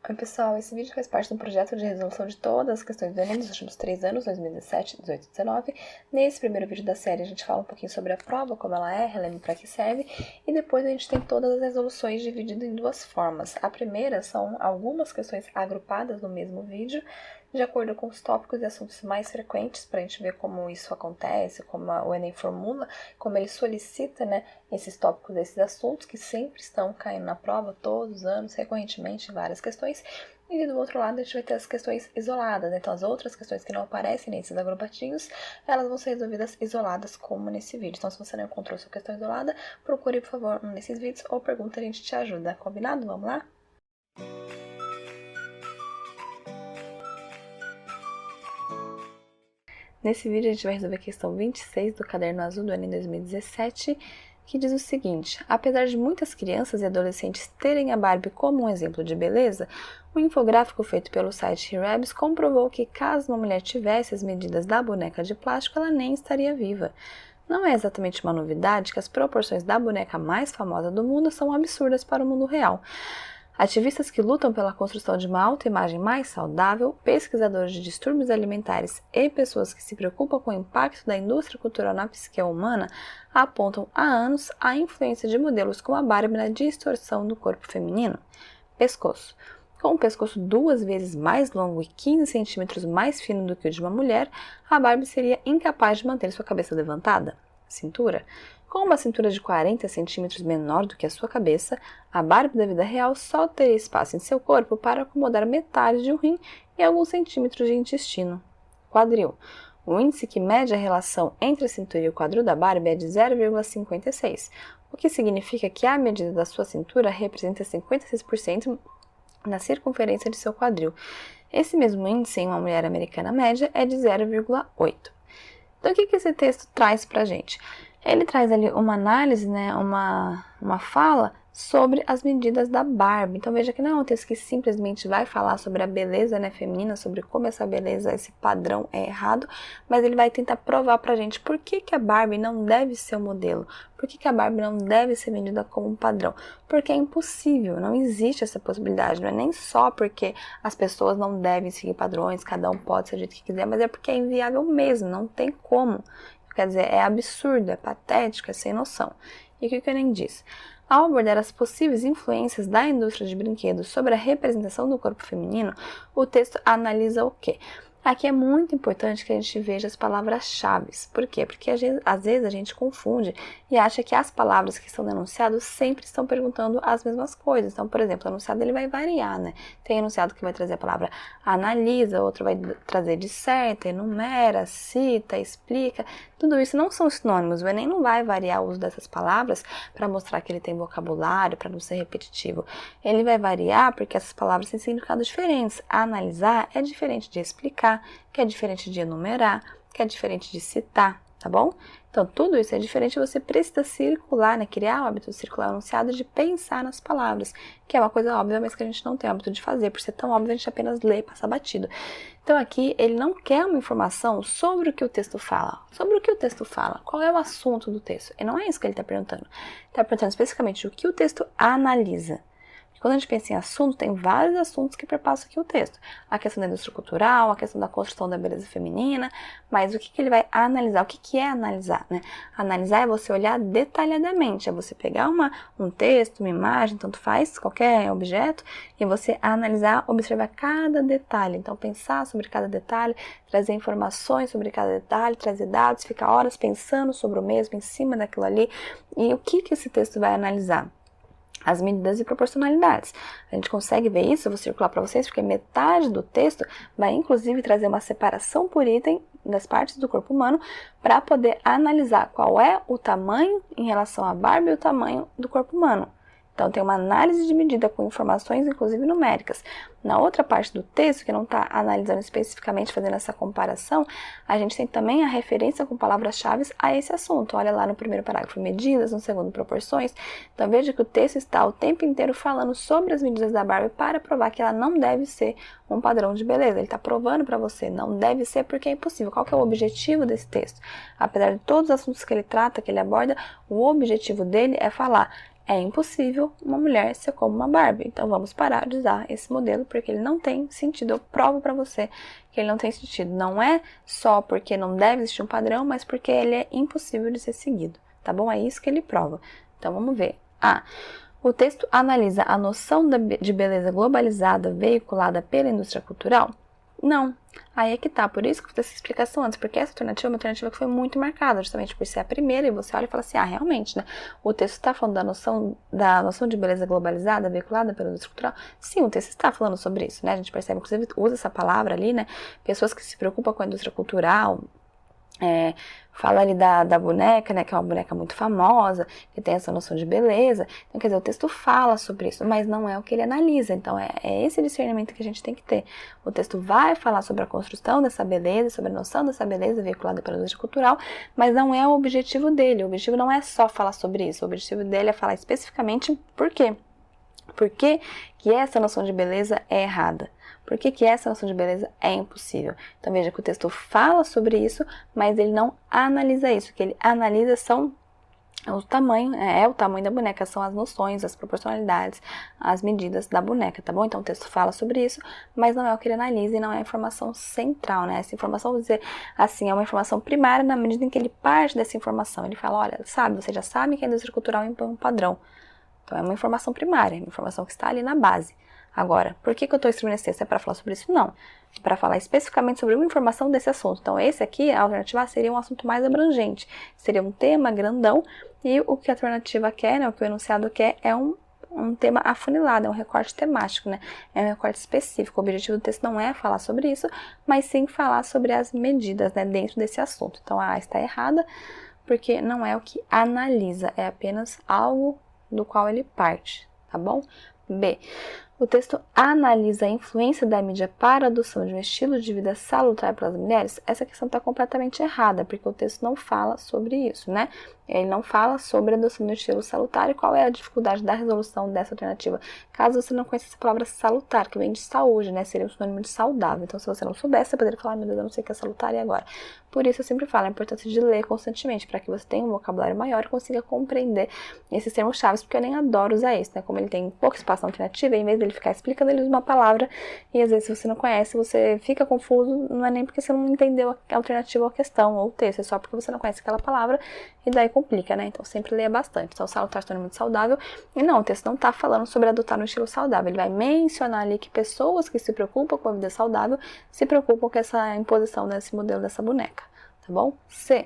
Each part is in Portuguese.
Oi pessoal, esse vídeo faz parte do projeto de resolução de todas as questões do Enem dos últimos 3 anos, 2017, 18 e 19. Nesse primeiro vídeo da série a gente fala um pouquinho sobre a prova, como ela é, relembra para que serve, e depois a gente tem todas as resoluções divididas em duas formas. A primeira são algumas questões agrupadas no mesmo vídeo, de acordo com os tópicos e assuntos mais frequentes, para a gente ver como isso acontece, como o Enem formula, como ele solicita, né, esses tópicos, esses assuntos que sempre estão caindo na prova, todos os anos, recorrentemente, várias questões. E do outro lado a gente vai ter as questões isoladas, né? Então as outras questões que não aparecem nesses agrupatinhos, elas vão ser resolvidas isoladas, como nesse vídeo. Então se você não encontrou sua questão isolada, procure por favor um desses vídeos ou pergunta, a gente te ajuda. Combinado? Vamos lá? Nesse vídeo a gente vai resolver a questão 26 do Caderno Azul do Enem 2017, que diz o seguinte: apesar de muitas crianças e adolescentes terem a Barbie como um exemplo de beleza, o infográfico feito pelo site Rebs comprovou que caso uma mulher tivesse as medidas da boneca de plástico, ela nem estaria viva. Não é exatamente uma novidade que as proporções da boneca mais famosa do mundo são absurdas para o mundo real. Ativistas que lutam pela construção de uma autoimagem mais saudável, pesquisadores de distúrbios alimentares e pessoas que se preocupam com o impacto da indústria cultural na psique humana apontam há anos a influência de modelos como a Barbie na distorção do corpo feminino. Pescoço. Com um pescoço 2 vezes mais longo e 15 centímetros mais fino do que o de uma mulher, a Barbie seria incapaz de manter sua cabeça levantada. Cintura. Com uma cintura de 40 centímetros menor do que a sua cabeça, a Barbie da vida real só teria espaço em seu corpo para acomodar metade de um rim e alguns centímetros de intestino. Quadril. O índice que mede a relação entre a cintura e o quadril da Barbie é de 0,56, o que significa que a medida da sua cintura representa 56% na circunferência de seu quadril. Esse mesmo índice em uma mulher americana média é de 0,8. Então, o que esse texto traz para a gente? Ele traz ali uma análise, né, uma fala sobre as medidas da Barbie. Então veja que não é um texto que simplesmente vai falar sobre a beleza, né, feminina, sobre como essa beleza, esse padrão é errado, mas ele vai tentar provar pra gente por que a Barbie não deve ser o modelo, por que a Barbie não deve ser vendida como um padrão, porque é impossível, não existe essa possibilidade, não é nem só porque as pessoas não devem seguir padrões, cada um pode ser do jeito que quiser, mas é porque é inviável mesmo, não tem como. Quer dizer, é absurdo, é patético, é sem noção. E o que o Enem diz? Ao abordar as possíveis influências da indústria de brinquedos sobre a representação do corpo feminino, o texto analisa o quê? Aqui é muito importante que a gente veja as palavras-chave. Por quê? Porque às vezes a gente confunde e acha que as palavras que são denunciadas sempre estão perguntando as mesmas coisas. Então, por exemplo, o enunciado ele vai variar, né? Tem enunciado que vai trazer a palavra analisa, outro vai trazer disserta, enumera, cita, explica. Tudo isso não são sinônimos. O Enem não vai variar o uso dessas palavras para mostrar que ele tem vocabulário, para não ser repetitivo. Ele vai variar porque essas palavras têm significados diferentes. Analisar é diferente de explicar, que é diferente de enumerar, que é diferente de citar, tá bom? Então, tudo isso é diferente, você precisa circular, né? Criar o hábito de circular o enunciado, de pensar nas palavras, que é uma coisa óbvia, mas que a gente não tem o hábito de fazer. Por ser tão óbvio, a gente apenas lê e passa batido. Então, aqui, ele não quer uma informação sobre o que o texto fala. Sobre o que o texto fala, qual é o assunto do texto. E não é isso que ele está perguntando. Ele está perguntando especificamente o que o texto analisa. Quando a gente pensa em assunto, tem vários assuntos que perpassam aqui o texto. A questão da indústria cultural, a questão da construção da beleza feminina, mas o que ele vai analisar? O que é analisar, né? Analisar é você olhar detalhadamente, é você pegar um texto, uma imagem, tanto faz, qualquer objeto, e você analisar, observar cada detalhe. Então, pensar sobre cada detalhe, trazer informações sobre cada detalhe, trazer dados, ficar horas pensando sobre o mesmo, em cima daquilo ali. E o que esse texto vai analisar? As medidas e proporcionalidades. A gente consegue ver isso, eu vou circular para vocês, porque metade do texto vai inclusive trazer uma separação por item das partes do corpo humano para poder analisar qual é o tamanho em relação à Barbie e o tamanho do corpo humano. Então, tem uma análise de medida com informações, inclusive numéricas. Na outra parte do texto, que não está analisando especificamente, fazendo essa comparação, a gente tem também a referência com palavras-chave a esse assunto. Olha lá no primeiro parágrafo, medidas, no segundo, proporções. Então, veja que o texto está o tempo inteiro falando sobre as medidas da Barbie para provar que ela não deve ser um padrão de beleza. Ele está provando para você, não deve ser porque é impossível. Qual que é o objetivo desse texto? Apesar de todos os assuntos que ele trata, que ele aborda, o objetivo dele é falar: é impossível uma mulher ser como uma Barbie. Então vamos parar de usar esse modelo porque ele não tem sentido. Eu provo pra você que ele não tem sentido. Não é só porque não deve existir um padrão, mas porque ele é impossível de ser seguido. Tá bom? É isso que ele prova. Então vamos ver. O texto analisa a noção de beleza globalizada veiculada pela indústria cultural? Não. Aí é que tá, por isso que eu fiz essa explicação antes, porque essa alternativa é uma alternativa que foi muito marcada, justamente por ser a primeira, e você olha e fala assim, realmente, né, o texto está falando da noção de beleza globalizada, veiculada pela indústria cultural? Sim, o texto está falando sobre isso, né, a gente percebe, inclusive, usa essa palavra ali, né, pessoas que se preocupam com a indústria cultural, fala ali da boneca, né, que é uma boneca muito famosa, que tem essa noção de beleza. Então, quer dizer, o texto fala sobre isso, mas não é o que ele analisa. Então, é esse discernimento que a gente tem que ter. O texto vai falar sobre a construção dessa beleza, sobre a noção dessa beleza veiculada pela indústria cultural, mas não é o objetivo dele. O objetivo não é só falar sobre isso. O objetivo dele é falar especificamente por quê. Por que que essa noção de beleza é errada? Por que essa noção de beleza é impossível? Então veja que o texto fala sobre isso, mas ele não analisa isso. O que ele analisa são o tamanho, o tamanho da boneca, são as noções, as proporcionalidades, as medidas da boneca, tá bom? Então o texto fala sobre isso, mas não é o que ele analisa e não é a informação central, né? Essa informação, vou dizer assim, é uma informação primária na medida em que ele parte dessa informação. Ele fala, olha, vocês já sabem que a indústria cultural impõe um padrão. Então é uma informação primária, uma informação que está ali na base. Agora, por que eu estou escrevendo esse texto? É para falar sobre isso? Não. É para falar especificamente sobre uma informação desse assunto. Então, esse aqui, a alternativa seria um assunto mais abrangente. Seria um tema grandão e o que a alternativa quer, né, o que o enunciado quer, é um tema afunilado, é um recorte temático, né? É um recorte específico. O objetivo do texto não é falar sobre isso, mas sim falar sobre as medidas, né, dentro desse assunto. Então, a A está errada porque não é o que analisa, é apenas algo do qual ele parte, tá bom? B. O texto analisa a influência da mídia para a adoção de um estilo de vida salutar para as mulheres? Essa questão está completamente errada, porque o texto não fala sobre isso, né? Ele não fala sobre a adoção de um estilo salutar e qual é a dificuldade da resolução dessa alternativa. Caso você não conheça essa palavra salutar, que vem de saúde, né? Seria um sinônimo de saudável. Então, se você não soubesse, você poderia falar, meu Deus, eu não sei o que é salutar e agora? Por isso, eu sempre falo a importância de ler constantemente, para que você tenha um vocabulário maior e consiga compreender esses termos chaves, porque eu nem adoro usar isso, né? Como ele tem pouco espaço na alternativa, em vez dele ficar explicando, ele usa uma palavra e às vezes se você não conhece, você fica confuso, não é nem porque você não entendeu a alternativa ou a questão ou o texto, é só porque você não conhece aquela palavra e daí complica, né? Então sempre leia bastante. Então salutar é sinônimo de saudável e não, o texto não tá falando sobre adotar um estilo saudável, ele vai mencionar ali que pessoas que se preocupam com a vida saudável se preocupam com essa imposição desse modelo dessa boneca, tá bom? C.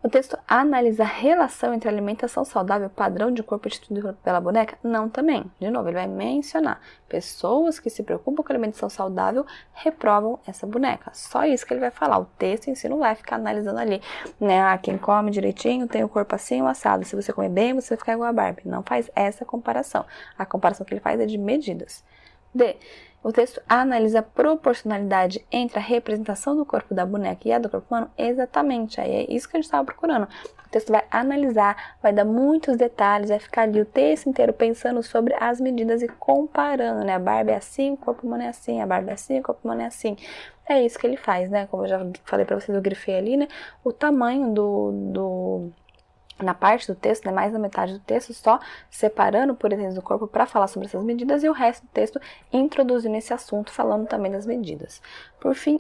O texto analisa a relação entre alimentação saudável e padrão de corpo instituído pela boneca? Não, também. De novo, ele vai mencionar. Pessoas que se preocupam com a alimentação saudável reprovam essa boneca. Só isso que ele vai falar. O texto em si não vai ficar analisando ali, né? Quem come direitinho tem o corpo assim ou assado. Se você comer bem, você vai ficar igual a Barbie. Não faz essa comparação. A comparação que ele faz é de medidas. D. O texto analisa a proporcionalidade entre a representação do corpo da boneca e a do corpo humano? Exatamente, aí é isso que a gente estava procurando. O texto vai analisar, vai dar muitos detalhes, vai ficar ali o texto inteiro pensando sobre as medidas e comparando, né? A Barbie é assim, o corpo humano é assim, a Barbie é assim, o corpo humano é assim. É isso que ele faz, né? Como eu já falei pra vocês, eu grifei ali, né? O tamanho na parte do texto, né, mais da metade do texto, só separando por itens do corpo para falar sobre essas medidas e o resto do texto introduzindo esse assunto, falando também das medidas. Por fim,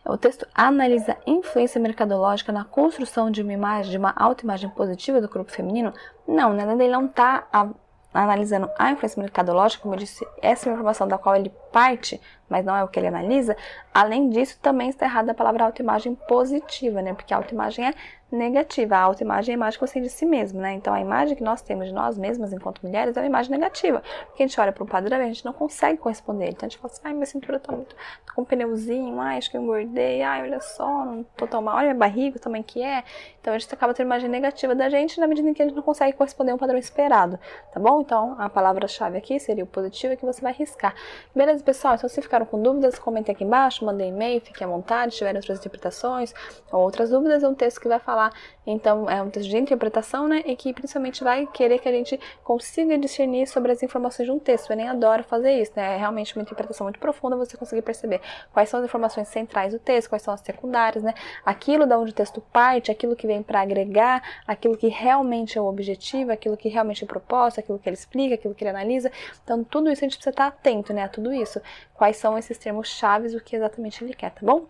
o texto analisa a influência mercadológica na construção de uma imagem, de uma autoimagem positiva do corpo feminino? Não, né, ele não está analisando a influência mercadológica, como eu disse, essa é uma informação da qual ele parte, mas não é o que ele analisa. Além disso, também está errada a palavra autoimagem positiva, né? Porque a autoimagem é negativa. A autoimagem é a imagem que você tem de si mesmo, né? Então, a imagem que nós temos de nós mesmas enquanto mulheres é uma imagem negativa. Porque a gente olha para um padrão e a gente não consegue corresponder. Então, a gente fala assim, ai, minha cintura tá muito... tô com um pneuzinho, ai, acho que eu engordei, ai, olha só, não tô tão mal, olha minha barriga também que é. Então, a gente acaba tendo uma imagem negativa da gente na medida em que a gente não consegue corresponder a um padrão esperado, tá bom? Então, a palavra-chave aqui seria o positivo que você vai riscar. Beleza, pessoal? Então, se ficaram com dúvidas, comentem aqui embaixo, mandem e-mail, fiquem à vontade, se tiverem outras interpretações ou outras dúvidas, é um texto que vai falar falar, então é um texto de interpretação, né, e que principalmente vai querer que a gente consiga discernir sobre as informações de um texto. O Enem adora fazer isso, né, é realmente uma interpretação muito profunda você conseguir perceber quais são as informações centrais do texto, quais são as secundárias, né, aquilo da onde o texto parte, aquilo que vem para agregar, aquilo que realmente é o objetivo, aquilo que realmente é proposta, aquilo que ele explica, aquilo que ele analisa. Então tudo isso a gente precisa estar atento, né, a tudo isso. Quais são esses termos chaves, o que exatamente ele quer, tá bom?